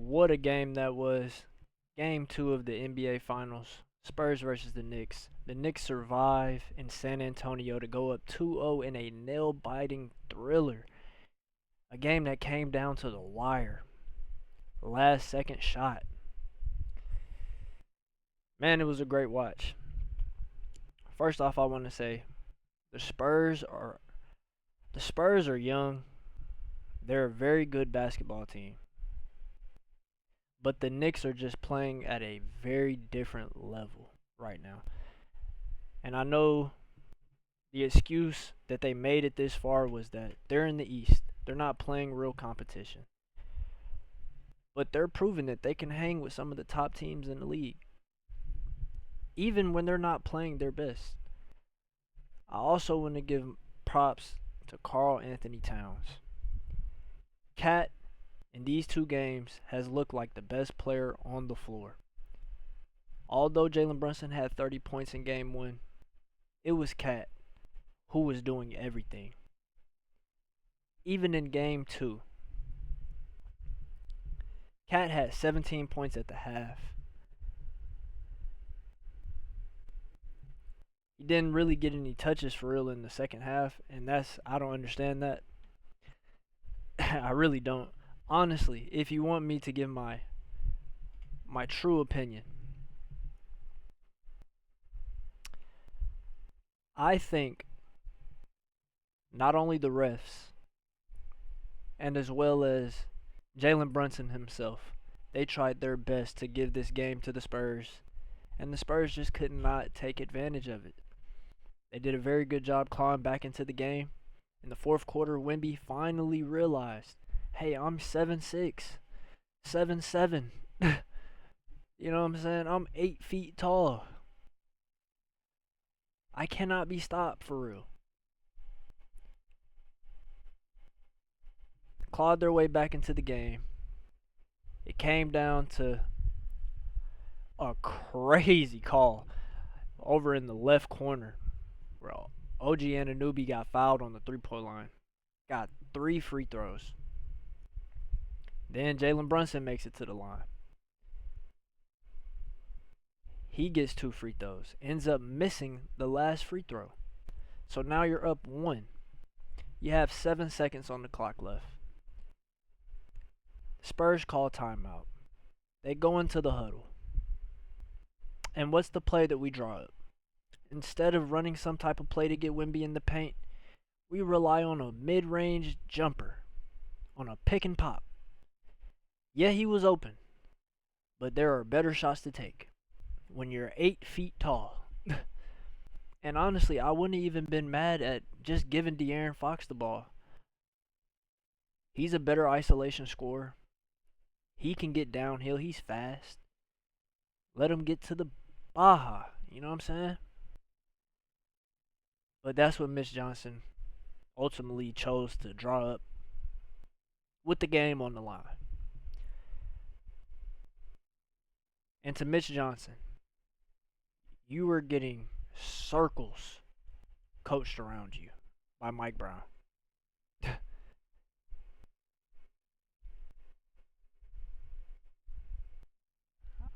What a game that was. Game 2 of the NBA Finals. Spurs versus the Knicks. The Knicks survive in San Antonio to go up 2-0 in a nail-biting thriller. A game that came down to the wire. Last second shot. Man, it was a great watch. First off, I want to say the Spurs are young. They're a very good basketball team. But the Knicks are just playing at a very different level right now. And I know the excuse that they made it this far was that they're in the East. They're not playing real competition. But they're proving that they can hang with some of the top teams in the league, even when they're not playing their best. I also want to give props to Karl Anthony Towns. Cat, in these two games, has looked like the best player on the floor. Although Jalen Brunson had 30 points in game 1, it was Cat who was doing everything. Even in game 2, Cat had 17 points at the half. He didn't really get any touches for real in the second half, and I don't understand that. I really don't. Honestly, if you want me to give my true opinion, I think not only the refs and as well as Jalen Brunson himself, they tried their best to give this game to the Spurs, and the Spurs just could not take advantage of it. They did a very good job clawing back into the game. In the fourth quarter, Wemby finally realized, hey, I'm 7'6", 7'7". You know what I'm saying? I'm 8 feet tall. I cannot be stopped for real. Clawed their way back into the game. It came down to a crazy call over in the left corner where OG Anunoby got fouled on the three-point line. Got 3 free throws. Then Jalen Brunson makes it to the line. He gets 2 free throws. Ends up missing the last free throw. So now you're up 1. You have 7 seconds on the clock left. Spurs call timeout. They go into the huddle. And what's the play that we draw up? Instead of running some type of play to get Wemby in the paint, we rely on a mid-range jumper, on a pick and pop. Yeah, he was open, but there are better shots to take when you're 8 feet tall. And honestly, I wouldn't have even been mad at just giving De'Aaron Fox the ball. He's a better isolation scorer. He can get downhill. He's fast. Let him get to the Baja. You know what I'm saying? But that's what Mitch Johnson ultimately chose to draw up with the game on the line. And to Mitch Johnson, you were getting circles coached around you by Mike Brown.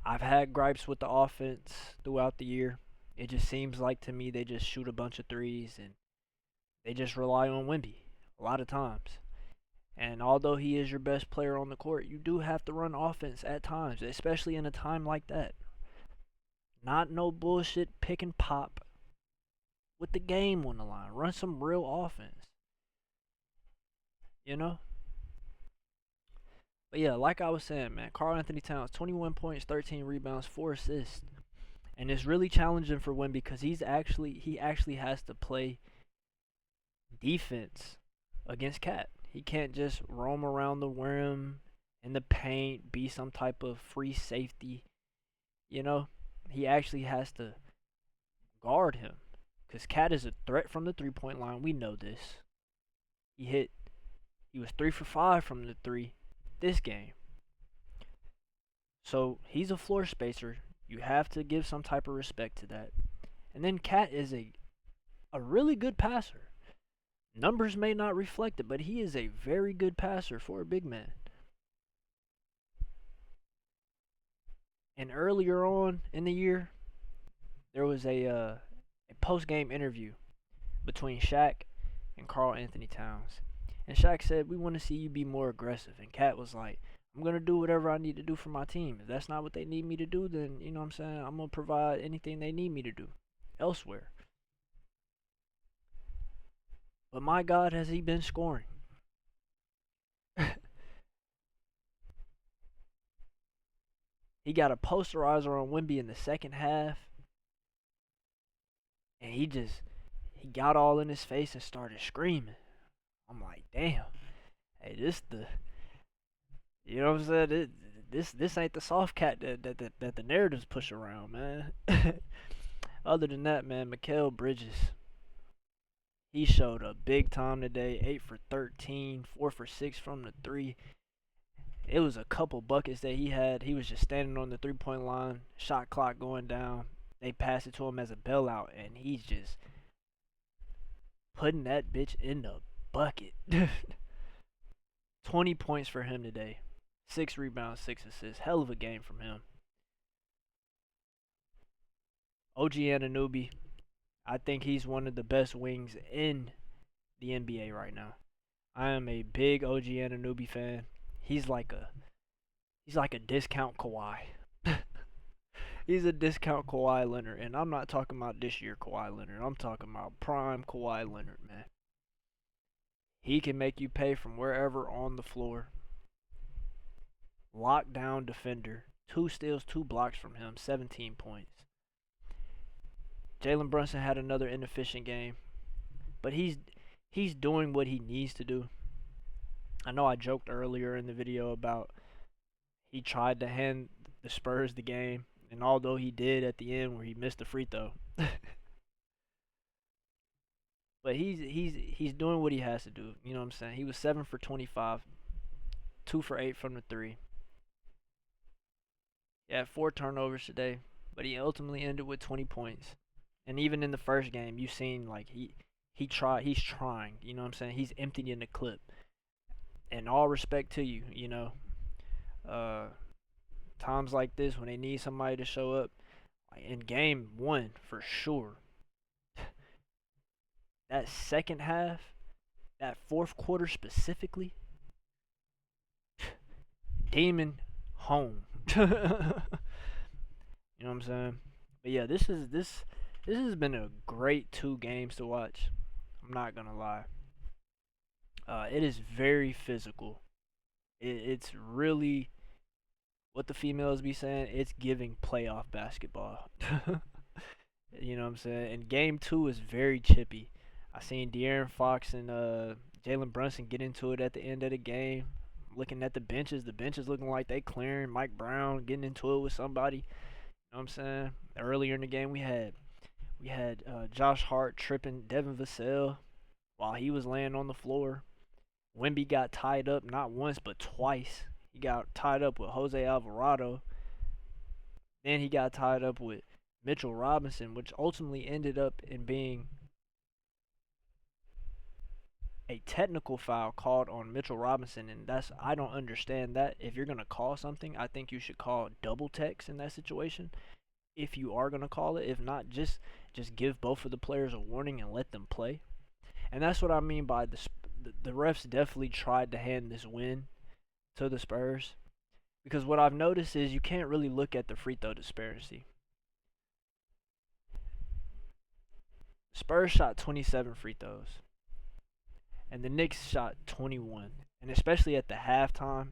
I've had gripes with the offense throughout the year. It just seems like to me they just shoot a bunch of threes and they just rely on Wemby a lot of times. And although he is your best player on the court, you do have to run offense at times, especially in a time like that. Not no bullshit pick and pop with the game on the line. Run some real offense. You know? But yeah, like I was saying, man, Karl Anthony Towns, 21 points, 13 rebounds, 4 assists. And it's really challenging for Wemby because he actually has to play defense against Cat. He can't just roam around the rim in the paint, be some type of free safety. You know, he actually has to guard him because Cat is a threat from the three-point line. We know this. He was 3 for 5 from the 3 this game. So he's a floor spacer. You have to give some type of respect to that. And then Cat is a really good passer. Numbers may not reflect it, but he is a very good passer for a big man. And earlier on in the year, there was a post game interview between Shaq and Carl Anthony Towns. And Shaq said, "We want to see you be more aggressive." And Cat was like, "I'm going to do whatever I need to do for my team. If that's not what they need me to do, then, you know what I'm saying, I'm going to provide anything they need me to do elsewhere." But my God, has he been scoring? He got a posterizer on Wemby in the second half, and he got all in his face and started screaming. I'm like, damn, hey, this the, you know what I'm saying? This ain't the soft cat that the narratives push around, man. Other than that, man, Mikal Bridges, he showed up big time today. 8 for 13, 4 for 6 from the three. It was a couple buckets that he had. He was just standing on the 3-point line, shot clock going down. They passed it to him as a bailout, and he's just putting that bitch in the bucket. 20 points for him today. 6 rebounds, 6 assists. Hell of a game from him. OG Anunoby, I think he's one of the best wings in the NBA right now. I am a big OG Anunoby fan. He's like a discount Kawhi. He's a discount Kawhi Leonard, and I'm not talking about this year Kawhi Leonard. I'm talking about prime Kawhi Leonard, man. He can make you pay from wherever on the floor. Lockdown defender. 2 steals, 2 blocks from him, 17 points. Jalen Brunson had another inefficient game, but he's doing what he needs to do. I know I joked earlier in the video about he tried to hand the Spurs the game, and although he did at the end where he missed the free throw, but he's doing what he has to do. You know what I'm saying? He was 7 for 25, 2 for 8 from the three. He had 4 turnovers today, but he ultimately ended with 20 points. And even in the first game, you've seen like he's trying. You know what I'm saying? He's emptying the clip. And all respect to you, you know. Times like this when they need somebody to show up, like in game 1 for sure. That second half, that fourth quarter specifically, Demon home. You know what I'm saying? But yeah, this has been a great 2 games to watch. I'm not gonna lie. It is very physical. It's really what the females be saying. It's giving playoff basketball. You know what I'm saying? And game 2 is very chippy. I seen De'Aaron Fox and Jalen Brunson get into it at the end of the game. Looking at the benches looking like they clearing. Mike Brown getting into it with somebody. You know what I'm saying? Earlier in the game, we had Josh Hart tripping Devin Vassell while he was laying on the floor. Wemby got tied up not once but twice. He got tied up with Jose Alvarado. Then he got tied up with Mitchell Robinson, which ultimately ended up in being a technical foul called on Mitchell Robinson, and I don't understand that. If you're gonna call something, I think you should call double text in that situation. If you are gonna call it, if not, just give both of the players a warning and let them play. And that's what I mean by the refs definitely tried to hand this win to the Spurs, because what I've noticed is you can't really look at the free throw disparity. Spurs shot 27 free throws, and the Knicks shot 21. And especially at halftime,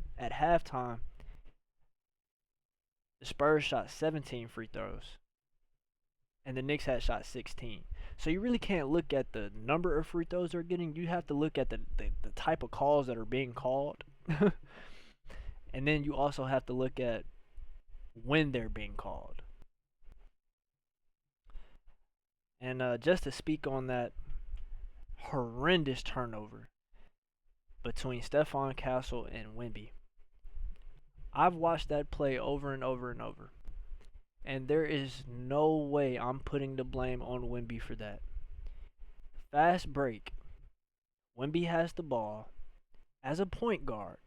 the Spurs shot 17 free throws, and the Knicks had shot 16. So you really can't look at the number of free throws they're getting. You have to look at the type of calls that are being called. And then you also have to look at when they're being called. And just to speak on that horrendous turnover between Stephon Castle and Wemby, I've watched that play over and over and over. And there is no way I'm putting the blame on Wemby for that. Fast break. Wemby has the ball as a point guard.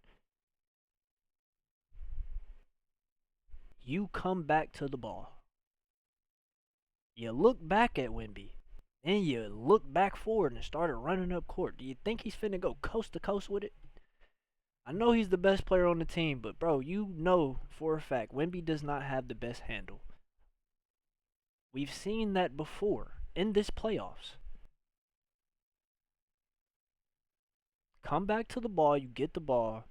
You come back to the ball. You look back at Wemby. Then you look back forward and started running up court. Do you think he's finna go coast to coast with it? I know he's the best player on the team, but bro, you know for a fact Wemby does not have the best handle. We've seen that before in this playoffs. Come back to the ball, you get the ball,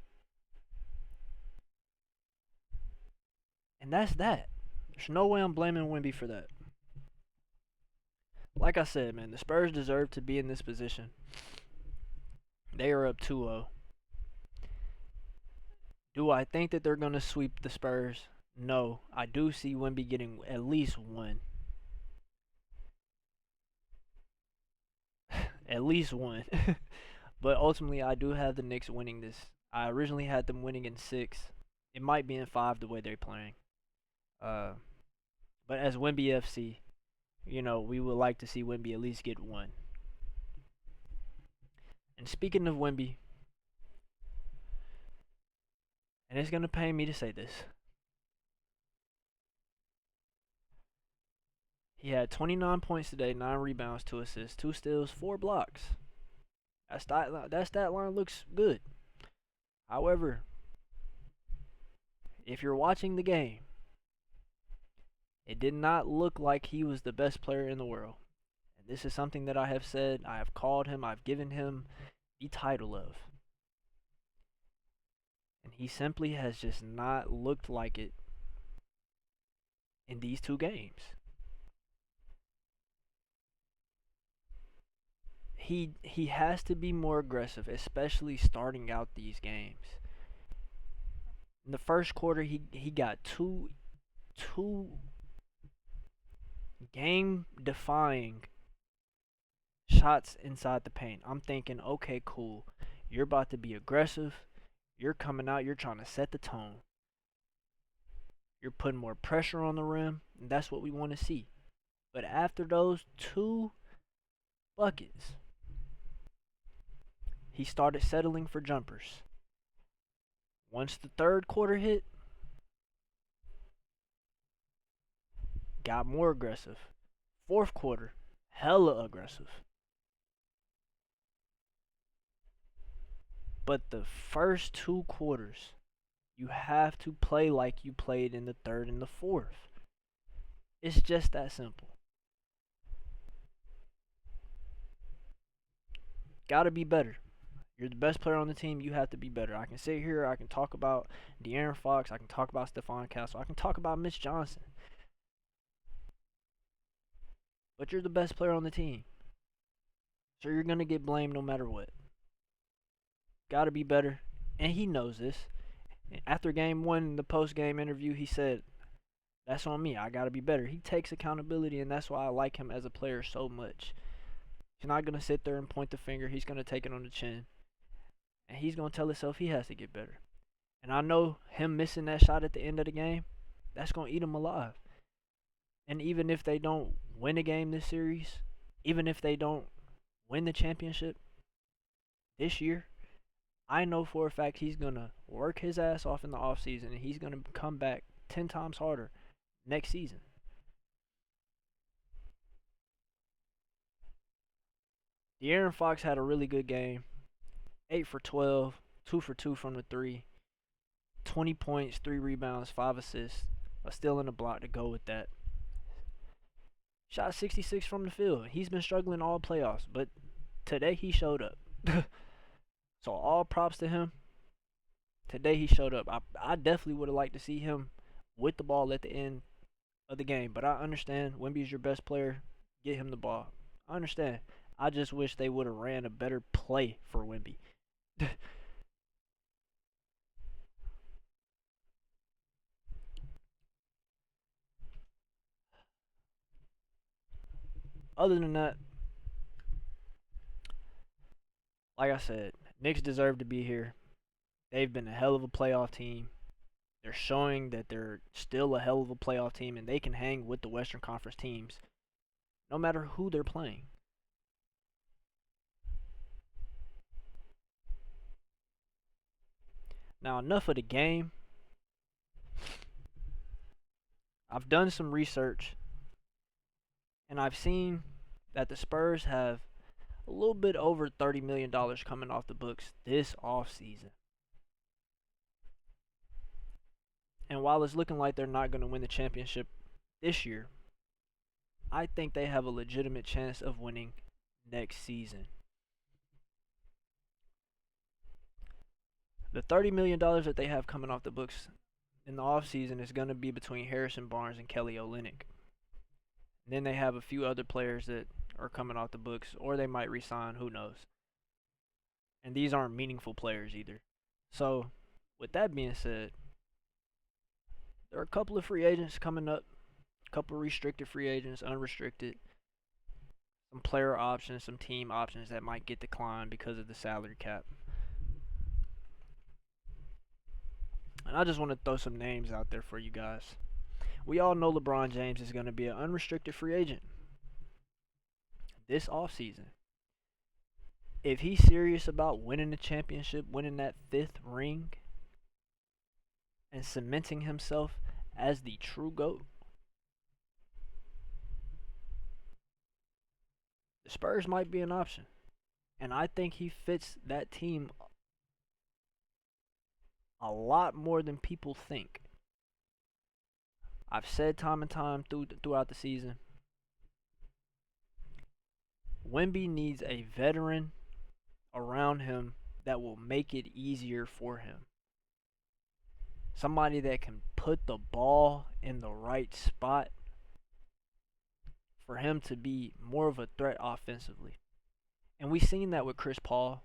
and that's that. There's no way I'm blaming Wemby for that. Like I said, man, the Spurs deserve to be in this position. They are up 2-0. Do I think that they're going to sweep the Spurs? No. I do see Wemby getting at least one. At least one. But ultimately, I do have the Knicks winning this. I originally had them winning in 6. It might be in 5 the way they're playing. But as Wemby FC, we would like to see Wemby at least get one. And speaking of Wemby, and it's going to pain me to say this, he had 29 points today, 9 rebounds, 2 assists, 2 steals, 4 blocks. That stat line looks good. However, if you're watching the game, it did not look like he was the best player in the world. And this is something that I have said, I have called him, I've given him the title of. And he simply has just not looked like it in these 2 games. He has to be more aggressive, especially starting out these games. In the first quarter, he got two game-defying shots inside the paint. I'm thinking, okay, cool. You're about to be aggressive. You're coming out. You're trying to set the tone. You're putting more pressure on the rim, and that's what we want to see. But after those 2 buckets, he started settling for jumpers. Once the third quarter hit, got more aggressive. Fourth quarter, hella aggressive. But the first 2 quarters, you have to play like you played in the third and the fourth. It's just that simple. Gotta be better. You're the best player on the team. You have to be better. I can sit here. I can talk about De'Aaron Fox. I can talk about Stephon Castle. I can talk about Mitch Johnson. But you're the best player on the team. So you're going to get blamed no matter what. Got to be better. And he knows this. After game 1, the post-game interview, he said, that's on me. I got to be better. He takes accountability, and that's why I like him as a player so much. He's not going to sit there and point the finger. He's going to take it on the chin. And he's going to tell himself he has to get better. And I know him missing that shot at the end of the game, that's going to eat him alive. And even if they don't win a game this series, even if they don't win the championship this year, I know for a fact he's going to work his ass off in the offseason and he's going to come back 10 times harder next season. De'Aaron Fox had a really good game. 8 for 12, 2 for 2 from the 3, 20 points, 3 rebounds, 5 assists, a steal and a block to go with that. Shot 66 from the field. He's been struggling all playoffs, but today he showed up. So all props to him. Today he showed up. I definitely would have liked to see him with the ball at the end of the game, but I understand Wemby's your best player. Get him the ball. I understand. I just wish they would have ran a better play for Wemby. Other than that, like I said, Knicks deserve to be here. They've been a hell of a playoff team. They're showing that they're still a hell of a playoff team and they can hang with the Western Conference teams no matter who they're playing. Now, enough of the game. I've done some research and I've seen that the Spurs have a little bit over $30 million coming off the books this offseason. And while it's looking like they're not going to win the championship this year, I think they have a legitimate chance of winning next season. The $30 million that they have coming off the books in the offseason is going to be between Harrison Barnes and Kelly Olynyk. And then they have a few other players that are coming off the books, or they might resign, who knows. And these aren't meaningful players either. So, with that being said, there are a couple of free agents coming up, a couple of restricted free agents, unrestricted, some player options, some team options that might get declined because of the salary cap. And I just want to throw some names out there for you guys. We all know LeBron James is going to be an unrestricted free agent this offseason. If he's serious about winning the championship, winning that fifth ring, and cementing himself as the true GOAT, the Spurs might be an option. And I think he fits that team a lot more than people think. I've said time and time throughout the season, Wemby needs a veteran around him that will make it easier for him. Somebody that can put the ball in the right spot for him to be more of a threat offensively. And we've seen that with Chris Paul.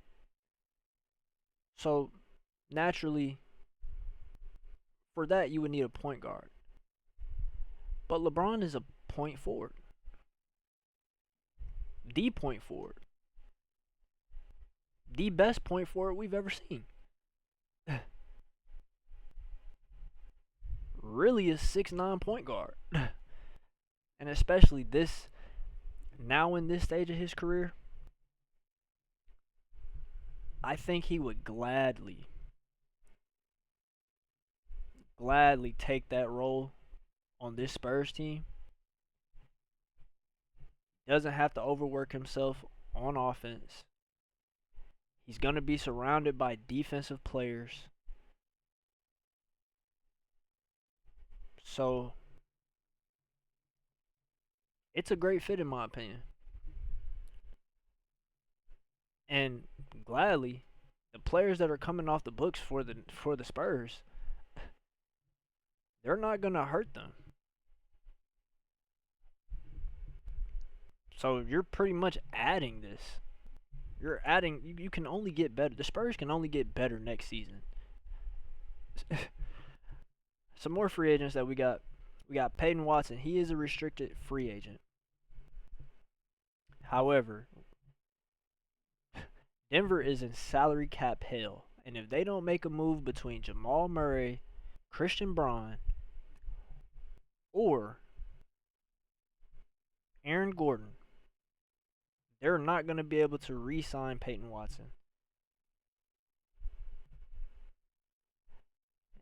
So, naturally, for that, you would need a point guard. But LeBron is a point forward. The point forward. The best point forward we've ever seen. Really a 6'9" point guard. And especially now in this stage of his career, I think he would gladly take that role on this Spurs team. Doesn't have to overwork himself on offense. He's going to be surrounded by defensive players. So, it's a great fit in my opinion. And gladly, the players that are coming off the books for the Spurs, they're not going to hurt them. So you're pretty much adding this. You're adding. You can only get better. The Spurs can only get better next season. Some more free agents that we got. We got Peyton Watson. He is a restricted free agent. However, Denver is in salary cap hell. And if they don't make a move between Jamal Murray, Christian Braun, or Aaron Gordon, they're not going to be able to re-sign Peyton Watson.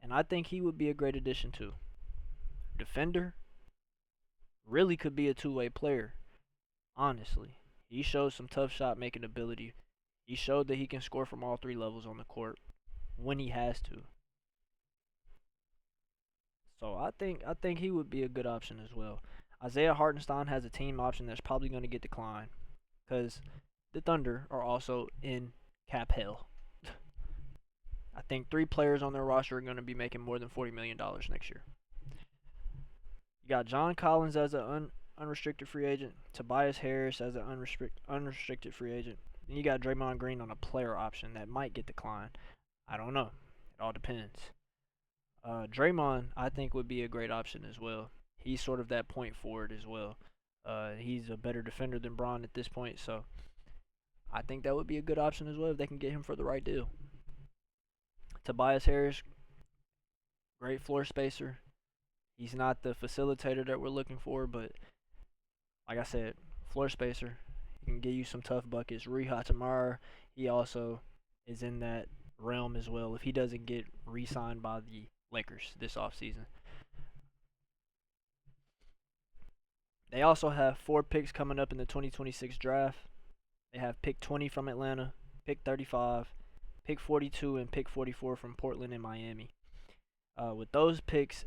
And I think he would be a great addition too. Defender, really could be a two-way player, honestly. He shows some tough shot making ability. He showed that he can score from all three levels on the court when he has to. So I think he would be a good option as well. Isaiah Hartenstein has a team option that's probably going to get declined because the Thunder are also in cap hell. I think 3 players on their roster are going to be making more than $40 million next year. You got John Collins as an unrestricted free agent, Tobias Harris as an unrestricted free agent. Then you got Draymond Green on a player option that might get declined. I don't know. It all depends. Draymond, I think, would be a great option as well. He's sort of that point forward as well. He's a better defender than Braun at this point, so I think that would be a good option as well if they can get him for the right deal. Tobias Harris, great floor spacer. He's not the facilitator that we're looking for, but like I said, floor spacer. He can give you some tough buckets. Rui Hachimura, he also is in that realm as well if he doesn't get re-signed by the Lakers this offseason. They also have 4 picks coming up in the 2026 draft. They have pick 20 from Atlanta, pick 35, pick 42, and pick 44 from Portland and Miami. With those picks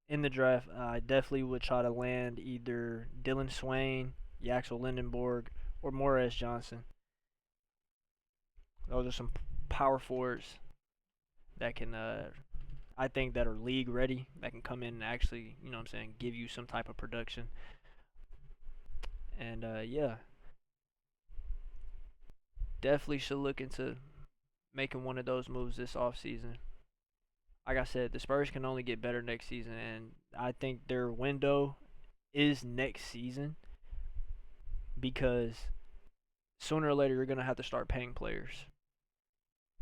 in the draft, I definitely would try to land either Dylan Swain, Yaxel Lindenborg, or Morris Johnson. Those are some power forwards that can, I think, that are league ready, that can come in and actually, you know what I'm saying, give you some type of production. And yeah, definitely should look into making one of those moves this offseason. Like I said, the Spurs can only get better next season, and I think their window is next season because sooner or later you're going to have to start paying players.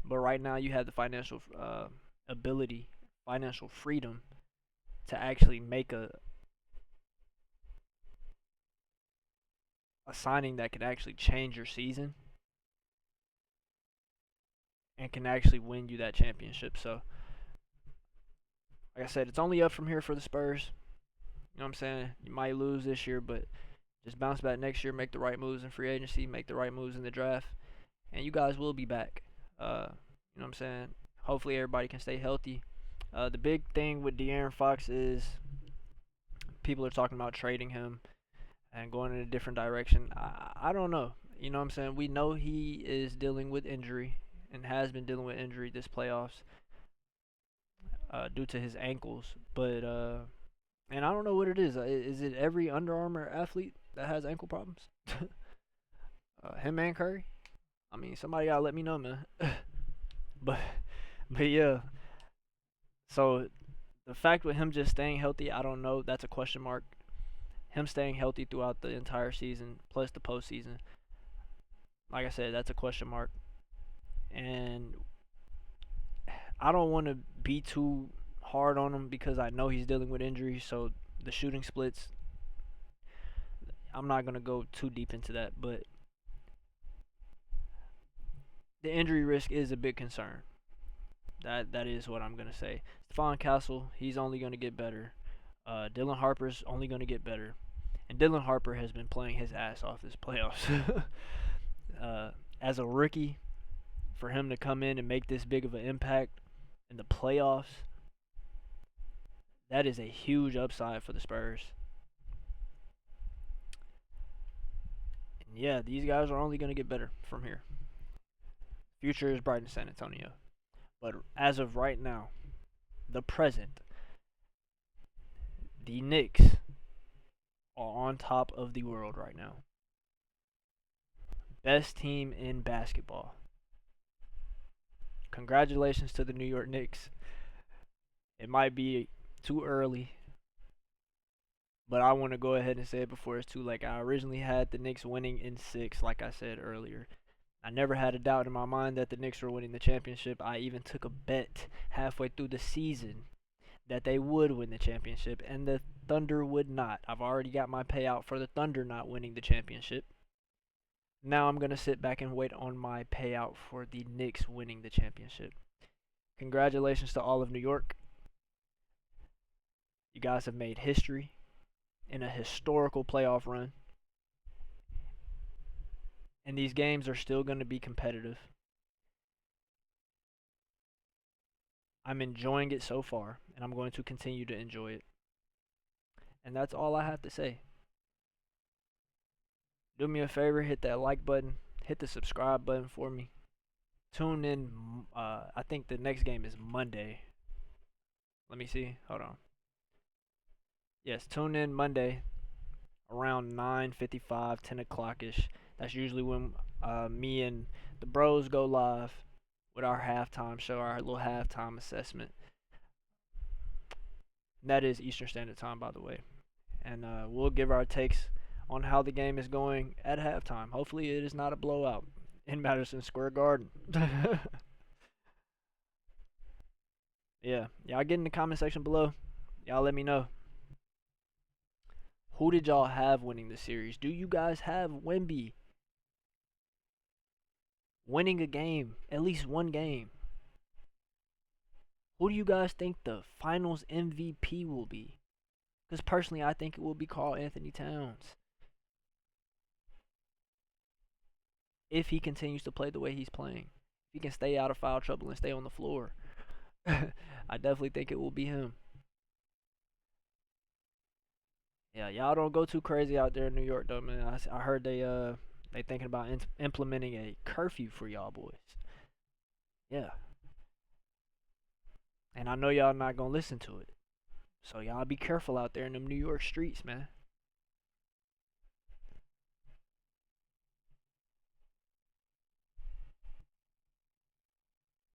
But right now you have the financial ability, financial freedom to actually make a signing that can actually change your season and can actually win you that championship. So, like I said, it's only up from here for the Spurs. You know what I'm saying? You might lose this year, but just bounce back next year, make the right moves in free agency, make the right moves in the draft, and you guys will be back. You know what I'm saying? Hopefully everybody can stay healthy. The big thing with De'Aaron Fox is people are talking about trading him and going in a different direction. I don't know. You know what I'm saying? We know he is dealing with injury and has been dealing with injury this playoffs due to his ankles. But and I don't know what it is. Is it every Under Armour athlete that has ankle problems? Him and Curry? I mean, somebody gotta let me know, man. but but yeah. So the fact with him just staying healthy, I don't know. That's a question mark. Him staying healthy throughout the entire season, plus the postseason, like I said, that's a question mark. And I don't want to be too hard on him because I know he's dealing with injuries. So the shooting splits, I'm not gonna go too deep into that, but the injury risk is a big concern. That is what I'm gonna say. Stephon Castle, he's only gonna get better. Dylan Harper's only gonna get better, and Dylan Harper has been playing his ass off this playoffs. As a rookie, for him to come in and make this big of an impact in the playoffs, that is a huge upside for the Spurs. And yeah, these guys are only gonna get better from here. Future is bright in San Antonio. But as of right now, the present, the Knicks are on top of the world right now. Best team in basketball. Congratulations to the New York Knicks. It might be too early, but I want to go ahead and say it before it's too late. I originally had the Knicks winning in 6, like I said earlier. I never had a doubt in my mind that the Knicks were winning the championship. I even took a bet halfway through the season that they would win the championship and the Thunder would not. I've already got my payout for the Thunder not winning the championship. Now I'm going to sit back and wait on my payout for the Knicks winning the championship. Congratulations to all of New York. You guys have made history in a historical playoff run. And these games are still going to be competitive. I'm enjoying it so far, and I'm going to continue to enjoy it. And that's all I have to say. Do me a favor, hit that like button, hit the subscribe button for me. Tune in. I think the next game is Monday. Let me see. Hold on. Yes, tune in Monday around 9:55, 10 o'clock ish. That's usually when me and the bros go live with our halftime show, our little halftime assessment. And that is Eastern Standard Time, by the way. And we'll give our takes on how the game is going at halftime. Hopefully, it is not a blowout in Madison Square Garden. Yeah, y'all get in the comment section below. Y'all let me know. Who did y'all have winning the series? Do you guys have Wemby winning a game, at least one game? Who do you guys think the finals MVP will be? Because personally, I think it will be Karl Anthony Towns if he continues to play the way he's playing. If he can stay out of foul trouble and stay on the floor, I definitely think it will be him. Yeah, y'all don't go too crazy out there in New York though, man. I heard they thinking about implementing a curfew for y'all boys. Yeah, and I know y'all not gonna listen to it. So y'all be careful out there in them New York streets, man.